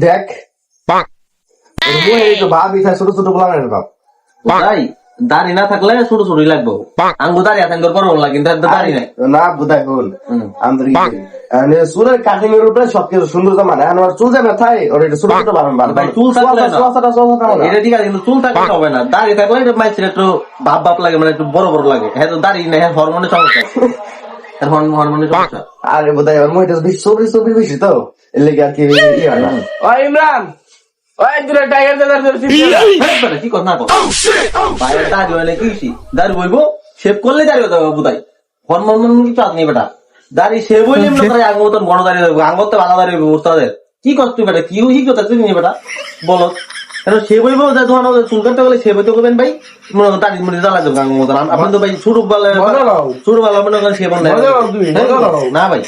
দেখ ভাবি ছোট ছোট বলার ভাব তাই দাড়ি না থাকলে ছোট ছোটই লাগবো আঙ্গু দাড়ি আছে আঙ্গুর বড় লাগে কিন্তু দাড়ি নাই না বুঝাই হল চুলের কাটিং এর উপরে সবকিছু সুন্দর মানে আমার চুল যাবে তাই ওর এটা ছোট ছোট বানান ভাই চুল থাকলে এটা ঠিক আছে কিন্তু চুল থাকলে হবে না দাড়ি থাকলে এটা মাইছের একটু ভাব ভাব লাগে মানে একটু বড় বড় লাগে হ্যাঁ তো দাড়ি নেই হ্যাঁ হরমোনের সমস্যা হরমোনের সমস্যা আরে বোধহয় আমার মহিলা ছবি ছবি বেশি তো এর লেগে আর কি হয় না ইমরান ওই দূরে টাইগার দাদার কি কথা না কথা বাইরে দাড়ি হয় না কি দাড়ি বইবো শেভ করলে দাড়ি হতে হবে বোধহয় হরমোন কিছু আছে বেটা দাড়ি শেভ হইলে আঙ্গ মতন বড় দাড়ি দেবো আঙ্গর তো ভালো দাড়ি ওস্তাদের কি করছ তুই বেটা কি হি কথা তুই নিয়ে বেটা বলো এখন শেভ হইবো তোমার চুল কাটতে গেলে শেভ হইতে করবেন ভাই মনে করেন দাড়ি মুড়ি জ্বালা দেবো আঙ্গ মতন আপনি তো ভাই ছোট বেলা মনে করেন শেভ না ভাই